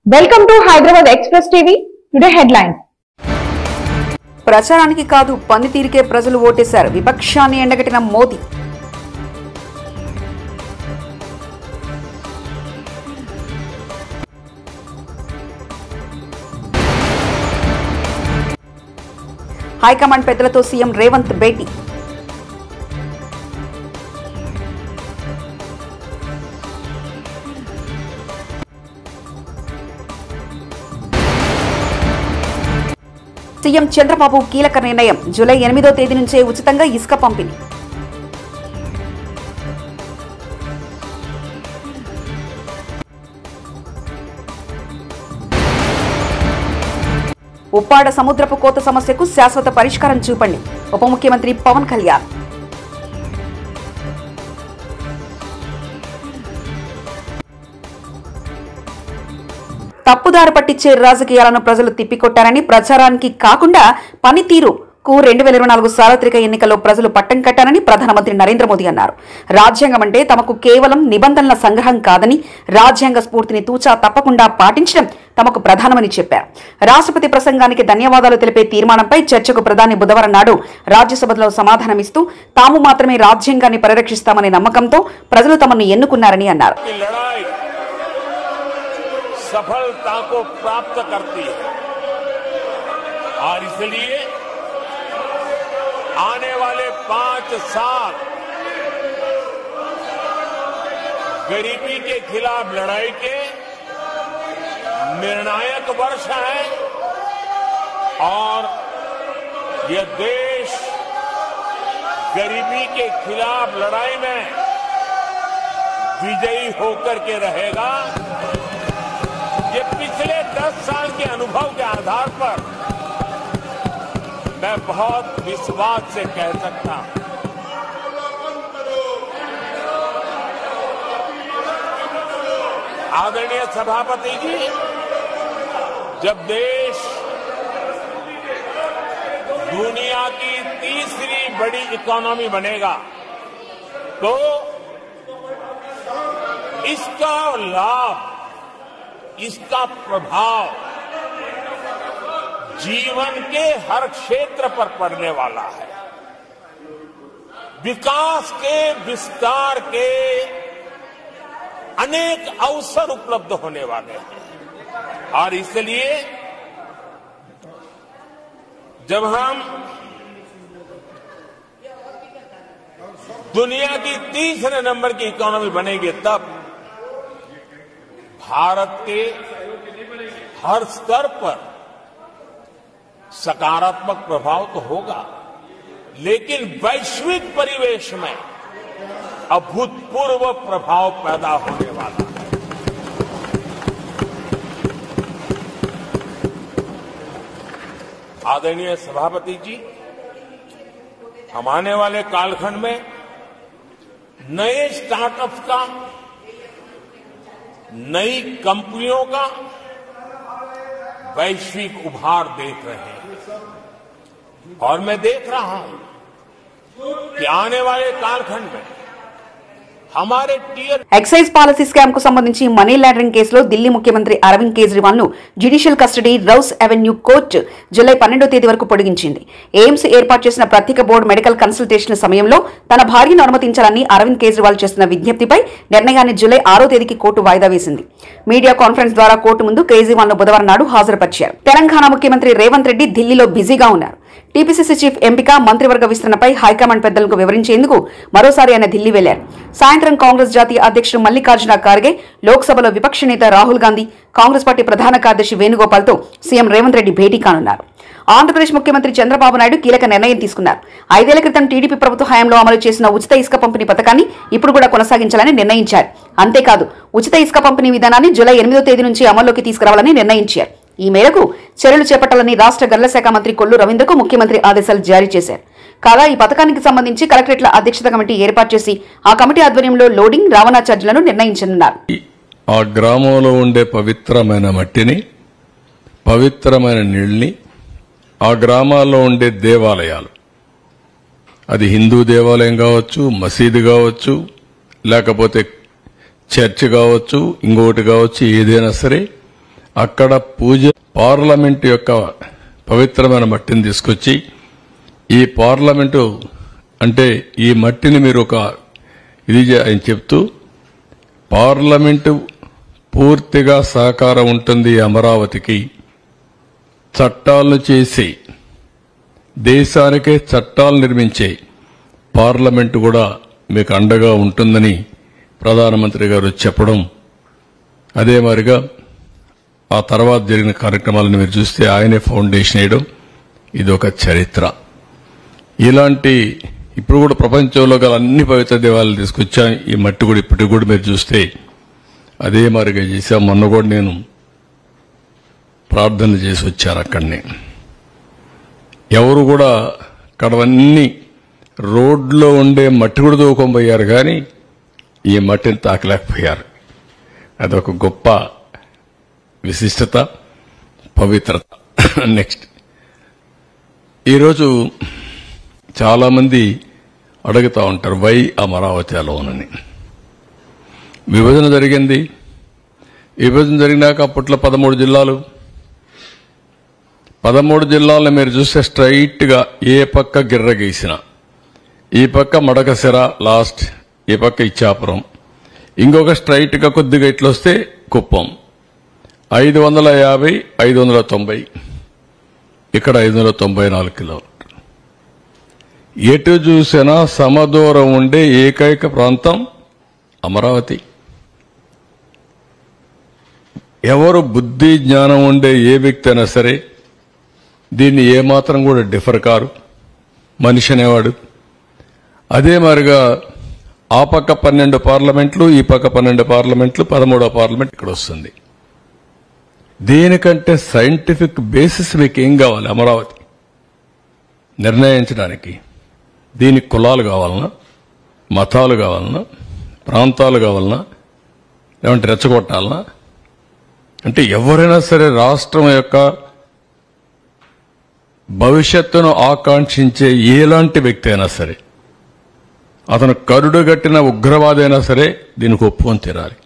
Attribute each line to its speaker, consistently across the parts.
Speaker 1: Welcome to Hyderabad express TV. Today headlines.
Speaker 2: ప్రచారానికి కాదు పనితీరుకే ప్రజలు ఓటేశారు. విపక్షాన్ని ఎండగట్టిన మోదీ. హైకమాండ్ పెద్దలతో సీఎం రేవంత్ భేటీ. సీఎం చంద్రబాబు కీలక నిర్ణయం. జూలై 8వ తేదీ నుంచే ఉచితంగా ఇసుక పంపిణీ. ఉప్పాడ సముద్రపు కోత సమస్యకు శాశ్వత పరిష్కారం చూపండి. ఉప ముఖ్యమంత్రి పవన్ కళ్యాణ్. తప్పుదారి పట్టించే రాజకీయాలను ప్రజలు తిప్పికొట్టారని, ప్రచారానికి కాకుండా పనితీరుకు 2024 సార్వత్రిక ఎన్నికల్లో ప్రజలు పట్టం కట్టారని ప్రధానమంత్రి నరేంద్ర మోదీ అన్నారు. రాజ్యాంగం అంటే తమకు కేవలం నిబంధనల సంగ్రహం కాదని, రాజ్యాంగ స్ఫూర్తిని తూచా తప్పకుండా పాటించడం తమకు ప్రధానమని చెప్పారు. రాష్ట్రపతి ప్రసంగానికి ధన్యవాదాలు తెలిపే తీర్మానంపై చర్చకు ప్రధాని బుధవారం నాడు రాజ్యసభలో సమాధానమిస్తూ తాము మాత్రమే రాజ్యాంగాన్ని పరిరక్షిస్తామనే నమ్మకంతో ప్రజలు తమను ఎన్నుకున్నారని అన్నారు.
Speaker 3: सफलता को प्राप्त करती है और इसलिए आने वाले 5 साल गरीबी के खिलाफ लड़ाई के निर्णायक वर्ष है और यह देश गरीबी के खिलाफ लड़ाई में विजयी होकर के रहेगा। ये पिछले 10 साल के अनुभव के आधार पर मैं बहुत विश्वास से कह सकता हूं। आदरणीय सभापति जी, जब देश दुनिया की तीसरी बड़ी इकोनॉमी बनेगा तो इसका लाभ, इसका प्रभाव जीवन के हर क्षेत्र पर पड़ने वाला है। विकास के विस्तार के अनेक अवसर उपलब्ध होने वाले हैं और इसलिए जब हम दुनिया की तीसरे नंबर की इकोनॉमी बनेगी तब भारत के हर स्तर पर सकारात्मक प्रभाव तो होगा, लेकिन वैश्विक परिवेश में अभूतपूर्व प्रभाव पैदा होने वाला है। आदरणीय सभापति जी, हम आने वाले कालखंड में नए स्टार्टअप्स का, नई कंपनियों का वैश्विक उभार देख रहे हैं और मैं देख रहा हूं कि आने वाले कालखंड में हमारे
Speaker 2: ఎక్సైజ్ పాలసీ స్కామ్ కు సంబంధించి మనీ లాండరింగ్ కేసులో ఢిల్లీ ముఖ్యమంత్రి అరవింద్ కేజ్రీవాల్ ను judicial custody Rouse avenue court July 12వ తేదీ వరకు పొడిగించింది. ఎయిమ్స్ ఏర్పాటు చేసిన ప్రత్యేక బోర్డు మెడికల్ కన్సల్టేషన్ సమయంలో తన భార్యను అనుమతించాలని అరవింద్ కేజ్రీవాల్ చేస్తున్న విజ్ఞప్తిపై నిర్ణయాన్ని జూలై 6వ తేదీకి కోర్టు వాయిదా వేసింది. మీడియా కాన్ఫరెన్స్ ద్వారా కోర్టు ముందు కేజ్రీవాల్ ను బుధవారం నాడు హాజరుపరిచారు. తెలంగాణ ముఖ్యమంత్రి రేవంత్ రెడ్డి ఢిల్లీలో బిజీగా ఉన్నారు. టీపీసీసీ చీఫ్ ఎంపిక, మంత్రివర్గ విస్తరణపై హైకమాండ్ పెద్దలకు వివరించేందుకు మరోసారి ఆయన ఢిల్లీ వెళ్లారు. సాయంత్రం కాంగ్రెస్ జాతీయ అధ్యక్షుడు మల్లికార్జున ఖార్గే, లోక్సభలో విపక్ష నేత రాహుల్ గాంధీ, కాంగ్రెస్ పార్టీ ప్రధాన కార్యదర్శి వేణుగోపాల్తో సీఎం రేవంత్ రెడ్డి భేటీ కానున్నారు. ఆంధ్రప్రదేశ్ ముఖ్యమంత్రి చంద్రబాబు నాయుడు కీలక నిర్ణయం తీసుకున్నారు. 5 ఏళ్ల క్రితం టీడీపీ ప్రభుత్వ హయాంలో అమలు చేసిన ఉచిత ఇసుక పంపిణీ పథకాన్ని ఇప్పుడు కూడా కొనసాగించాలని నిర్ణయించారు. అంతేకాదు, ఉచిత ఇసుక పంపిణీ విధానాన్ని జూలై 8వ తేదీ నుంచి అమల్లోకి తీసుకురావాలని నిర్ణయించారు. ఈ మేరకు చర్యలు చేపట్టాలని రాష్ట్ర గనుల శాఖ మంత్రి కొల్లు రవీంద్రకు ముఖ్యమంత్రి ఆదేశాలు జారీ చేశారు. కాగా ఈ పథకానికి సంబంధించి కలెక్టరేట్ల అధ్యక్షత కమిటీ ఏర్పాటు చేసి ఆ కమిటీ ఆధ్వర్యంలో లోడింగ్, రవాణా ఛార్జీలను నిర్ణయించనున్నారు.
Speaker 4: ఆ గ్రామంలో ఉండే పవిత్రమైన మట్టిని, పవిత్రమైన నీళ్ళని, ఆ గ్రామాల్లో ఉండే దేవాలయాలు, అది హిందూ దేవాలయం కావచ్చు, మసీదు కావచ్చు, లేకపోతే చర్చ్ కావచ్చు, ఇంకొకటి కావచ్చు, ఏదైనా సరే అక్కడ పూజ పార్లమెంటు యొక్క పవిత్రమైన మట్టిని తీసుకొచ్చి ఈ పార్లమెంటు అంటే ఈ మట్టిని మీరు ఒక ఇది ఆయన చెప్తూ పార్లమెంటు పూర్తిగా సహకారం ఉంటుంది అమరావతికి చట్టాలను చేసి దేశానికే చట్టాలు నిర్మించే పార్లమెంటు కూడా మీకు అండగా ఉంటుందని ప్రధానమంత్రి గారు చెప్పడం అదే మాదిరిగా ఆ తర్వాత జరిగిన కార్యక్రమాలను మీరు చూస్తే ఆయనే ఫౌండేషన్ వేయడం ఇది ఒక చరిత్ర. ఇలాంటి ఇప్పుడు కూడా ప్రపంచంలో గల అన్ని పవిత్ర దేవాలయాలు తీసుకొచ్చాం. ఈ మట్టి కూడా ఇప్పటికి కూడా మీరు చూస్తే అదే మాదిరిగా చేశాం. మొన్న కూడా నేను ప్రార్థనలు చేసి వచ్చాను అక్కడనే. ఎవరు కూడా అక్కడవన్నీ రోడ్లో ఉండే మట్టి కూడా దూకొనిపోయారు కానీ ఈ మట్టిని తాకలేకపోయారు. అదొక గొప్ప విశిష్టత, పవిత్రత. నెక్స్ట్, ఈరోజు చాలా మంది అడుగుతా ఉంటారు వై అమరావతి అలోనని. విభజన జరిగింది. విభజన జరిగినాక అప్పట్లో 13 జిల్లాలు. 13 జిల్లాలను మీరు చూస్తే స్ట్రైట్ గా ఏ పక్క గిర్ర గీసిన, ఈ పక్క మడకసిర లాస్ట్, ఈ పక్క ఇచ్చాపురం, ఇంకొక స్ట్రైట్ గా కొద్దిగా ఇట్లొస్తే కుప్పం. 550, 590, ఇక్కడ 594 కిలోమీటర్లు. ఎటు చూసినా సమదూరం ఉండే ఏకైక ప్రాంతం అమరావతి. ఎవరు బుద్ధి జ్ఞానం ఉండే ఏ వ్యక్తి అయినా సరే దీన్ని ఏమాత్రం కూడా డిఫర్ కారు మనిషి అనేవాడు. అదే మాదిరిగా ఆ పక్క 12 పార్లమెంట్లు, ఈ పక్క 12 పార్లమెంట్లు, 13వ పార్లమెంట్ ఇక్కడ వస్తుంది. దీనికంటే సైంటిఫిక్ బేసిస్ మీకు ఏం కావాలి అమరావతి నిర్ణయించడానికి? దీనికి కులాలు కావాలన్నా, మతాలు కావాలన్నా, ప్రాంతాలు కావాలన్నా, లేదంటే రెచ్చగొట్టాలన్నా? అంటే ఎవరైనా సరే రాష్ట్రం యొక్క భవిష్యత్తును ఆకాంక్షించే ఎలాంటి వ్యక్తి అయినా సరే, అతను కరుడుగట్టిన ఉగ్రవాది అయినా సరే దీనికి ఒప్పుకొని తీరాలి.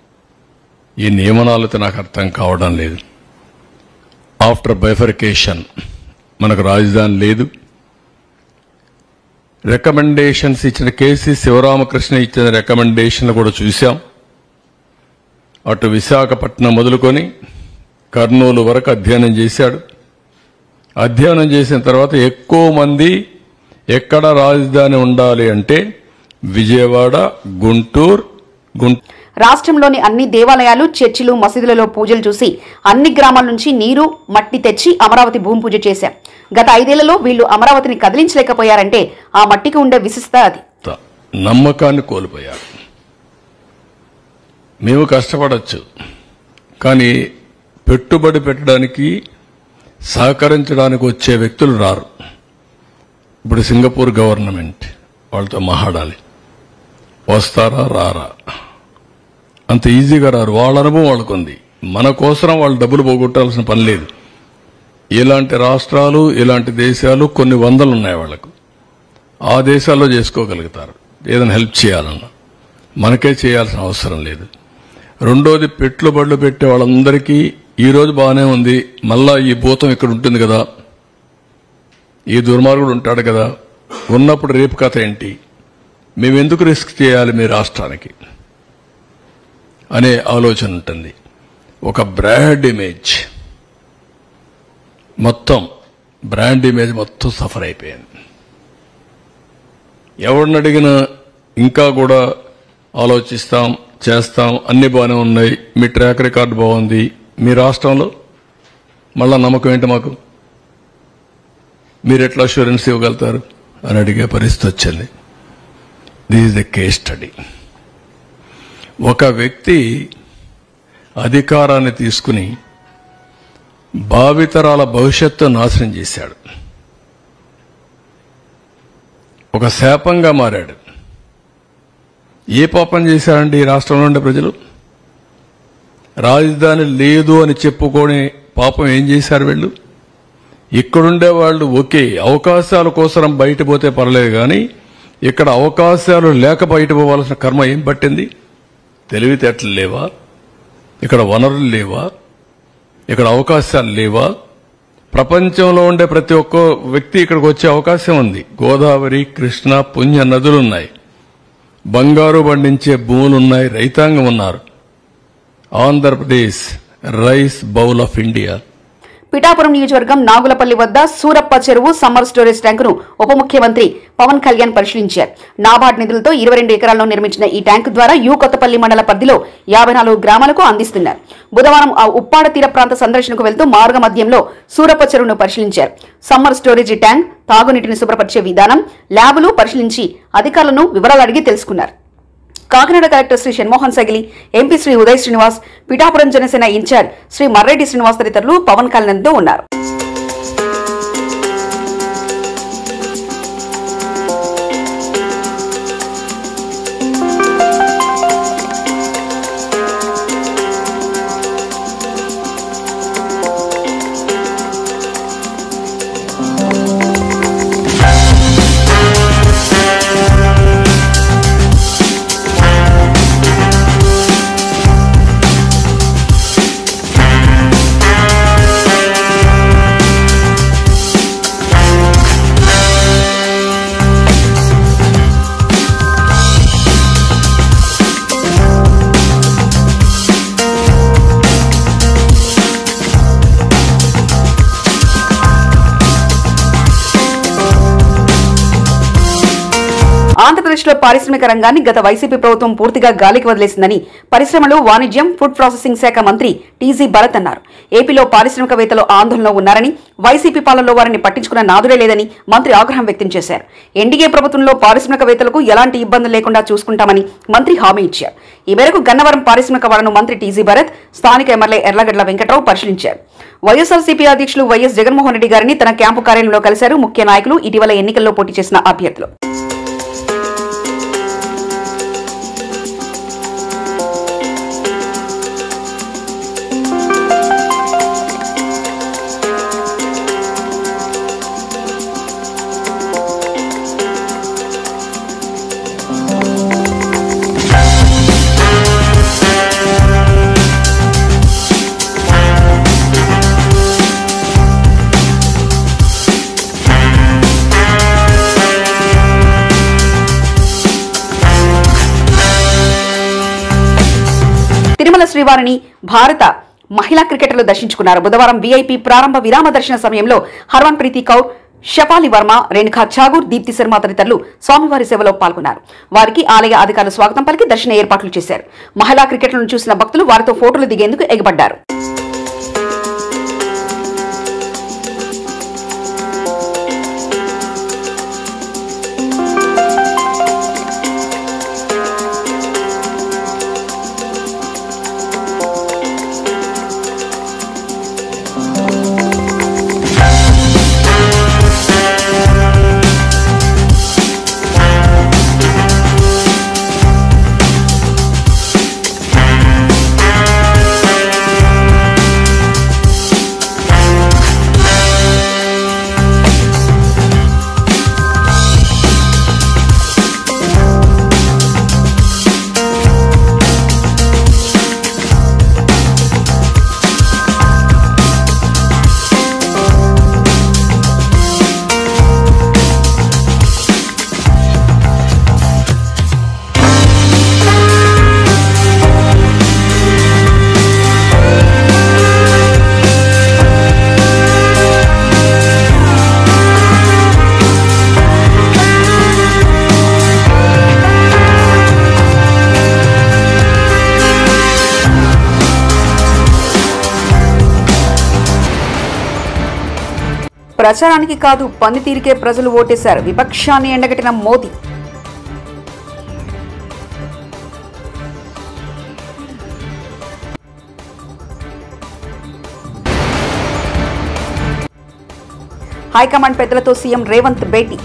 Speaker 4: ఈ నియమనాలతో నాకు అర్థం కావడం లేదు. ఆఫ్టర్ బైఫర్కేషన్ మనకు రాజధాని లేదు. రికమెండేషన్స్ ఇచ్చిన కేసీ శివరామకృష్ణ ఇచ్చిన రికమెండేషన్లు కూడా చూశాం. అటు విశాఖపట్నం మొదలుకొని కర్నూలు వరకు అధ్యయనం చేశాడు. అధ్యయనం చేసిన తర్వాత ఎక్కువ మంది ఎక్కడ రాజధాని ఉండాలి అంటే విజయవాడ, గుంటూరు.
Speaker 2: రాష్ట్రంలోని అన్ని దేవాలయాలు, చర్చిలు, మసీదులలో పూజలు చూసి అన్ని గ్రామాల నుంచి నీరు, మట్టి తెచ్చి అమరావతి భూమి పూజ చేశాం. గత 5 ఏళ్లలో వీళ్లు అమరావతిని కదిలించలేకపోయారంటే ఆ మట్టికి ఉండే విశిష్టత అది.
Speaker 4: నమ్మకాన్ని కోల్పోయారు. మేము కష్టపడచ్చు, కానీ పెట్టుబడి పెట్టడానికి సహకరించడానికి వచ్చే వ్యక్తులు రారు. ఇప్పుడు సింగపూర్ గవర్నమెంట్ వాళ్ళతో మాట్లాడాలి, వస్తారా రారా? అంత ఈజీగా రారు. వాళ్ళ అనుభవం వాళ్ళకుంది. మన కోసం వాళ్ళు డబ్బులు పోగొట్టాల్సిన పని లేదు. ఇలాంటి రాష్ట్రాలు, ఇలాంటి దేశాలు కొన్ని వందలు ఉన్నాయి వాళ్లకు. ఆ దేశాల్లో చేసుకోగలుగుతారు ఏదైనా హెల్ప్ చేయాలన్నా. మనకే చేయాల్సిన అవసరం లేదు. రెండోది, పెట్టుబడులు పెట్టే వాళ్ళందరికీ ఈరోజు బాగానే ఉంది, మళ్ళా ఈ భూతం ఇక్కడ ఉంటుంది కదా, ఈ దుర్మార్గుడు ఉంటాడు కదా, ఉన్నప్పుడు రేపు కథ ఏంటి, మేమెందుకు రిస్క్ చేయాలి మీ రాష్ట్రానికి అనే ఆలోచన ఉంటుంది. ఒక బ్రాండ్ ఇమేజ్ మొత్తం సఫర్ అయిపోయింది. ఎవరిని అడిగినా ఇంకా కూడా ఆలోచిస్తాం, చేస్తాం, అన్ని బాగానే ఉన్నాయి, మీ ట్రాక్ రికార్డు బాగుంది, మీ రాష్ట్రంలో మళ్ళా నమ్మకం ఏంటి మాకు, మీరు ఎట్లా అష్యూరెన్స్ ఇవ్వగలుగుతారు అని అడిగే పరిస్థితి వచ్చింది. This is the case study. ఒక వ్యక్తి అధికారాన్ని తీసుకుని భావితరాల భవిష్యత్తు నాశనం చేశాడు. ఒక శాపంగా మారాడు. ఏ పాపం చేశారండి ఈ రాష్ట్రంలో ఉండే ప్రజలు? రాజధాని లేదు అని చెప్పుకొని పాపం ఏం చేశారు వీళ్ళు? ఇక్కడుండే వాళ్ళు ఒకే అవకాశాల కోసం బయట పోతే పర్లేదు, కానీ ఇక్కడ అవకాశాలు లేక బయట పోవాల్సిన కర్మ ఏం పట్టింది? తెలివితేటలు లేవా? ఇక్కడ వనరులు లేవా? ఇక్కడ అవకాశాలు లేవా? ప్రపంచంలో ఉండే ప్రతి ఒక్క వ్యక్తి ఇక్కడికి వచ్చే అవకాశం ఉంది. గోదావరి, కృష్ణ, పుణ్య నదులున్నాయి, బంగారు పండించే భూములున్నాయి, రైతాంగం ఉన్నారు. Andhra Pradesh rice bowl of India.
Speaker 2: Pithapuram నియోజకవర్గం నాగులపల్లి వద్ద సూరప్ప చెరువు సమ్మర్ స్టోరేజ్ ట్యాంకును ఉప ముఖ్యమంత్రి పవన్ కళ్యాణ్ పరిశీలించారు. నాబార్డ్ నిధులతో 22 ఎకరాల్లో నిర్మించిన ఈ ట్యాంకు ద్వారా కొత్తపల్లి మండల పరిధిలో 54 గ్రామాలకు అందిస్తున్నారు. బుధవారం ఆ ఉప్పాడ తీర ప్రాంత సందర్శనకు వెళ్తూ మార్గ మధ్యంలో సూరప్ప చెరువును పరిశీలించారు. సమ్మర్ స్టోరేజ్ ట్యాంక్, తాగునీటిని శుభ్రపరిచే విధానం, ల్యాబులు పరిశీలించి అధికారులను వివరాలు అడిగి తెలుసుకున్నారు. Kakinada collector Shri Shanmohan Sagili, MP Shri Uday Srinivas, Pithapuram Janasena in charge Shri Marreddy Srinivas తదితరులు పవన్ కళ్యాణ్తో ఉన్నారు. ఆంధ్రప్రదేశ్లో పారిశ్రామిక రంగాన్ని గత వైసీపీ ప్రభుత్వం పూర్తిగా గాలికి వదిలేసిందని పరిశ్రమలు, వాణిజ్యం, ఫుడ్ ప్రాసెసింగ్ శాఖ మంత్రి టీజీ భరత్ అన్నారు. ఏపీలో పారిశ్రామికవేత్తలు ఆందోళనలో ఉన్నారని, వైసీపీ పాలనలో వారిని పట్టించుకున్న నాదుడే లేదని మంత్రి ఆగ్రహం వ్యక్తం చేశారు. ఎన్డీఏ ప్రభుత్వంలో పారిశ్రామికవేత్తలకు ఎలాంటి ఇబ్బందులు లేకుండా చూసుకుంటామని మంత్రి హామీ ఇచ్చారు. ఈ మేరకు గన్నవరం పారిశ్రామిక వాడను మంత్రి టీజీ భరత్, స్థానిక ఎమ్మెల్యే ఎర్లగడ్ల వెంకట్రావు పరిశీలించారు. వైఎస్ఆర్సీపీ అధ్యక్షులు వైఎస్ జగన్మోహన్ రెడ్డి గారిని తన క్యాంపు కార్యాలయంలో కలిశారు ముఖ్య నాయకులు, ఇటీవల ఎన్నికల్లో పోటీ చేసిన అభ్యర్థులు. తిరుమల శ్రీవారిని భారత మహిళా క్రికెటర్లు దర్శించుకున్నారు. బుధవారం వీఐపీ ప్రారంభ విరామ దర్శన సమయంలో హర్మన్ ప్రీతి కౌర్, షఫాలి వర్మ, రేణుకా ఠాగూర్, దీప్తి శర్మ తదితరులు స్వామివారి సేవలో పాల్గొన్నారు. వారికి ఆలయ అధికారులు స్వాగతం పలికి దర్శన ఏర్పాట్లు చేశారు. మహిళా క్రికెటర్లను చూసిన భక్తులు వారితో ఫోటోలు దిగేందుకు ఎగబడ్డారు. ప్రచారానికి కాదు, పనితీరుకే ప్రజలు ఓటేశారు. విపక్షాన్ని ఎండగట్టిన మోదీ. హైకమాండ్ పెద్దలతో సీఎం రేవంత్ భేటీ.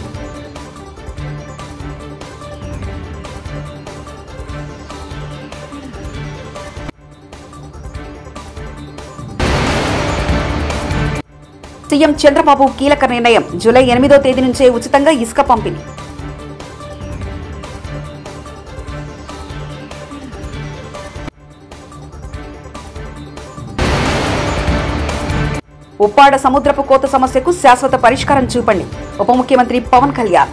Speaker 2: సీఎం చంద్రబాబు కీలక నిర్ణయం. జూలై 8వ తేదీ నుంచే ఉచితంగా ఇసుక పంపిణీ. ఉప్పాడ సముద్రపు కోత సమస్యకు శాశ్వత పరిష్కారం చూపండి ఉప ముఖ్యమంత్రి పవన్ కళ్యాణ్.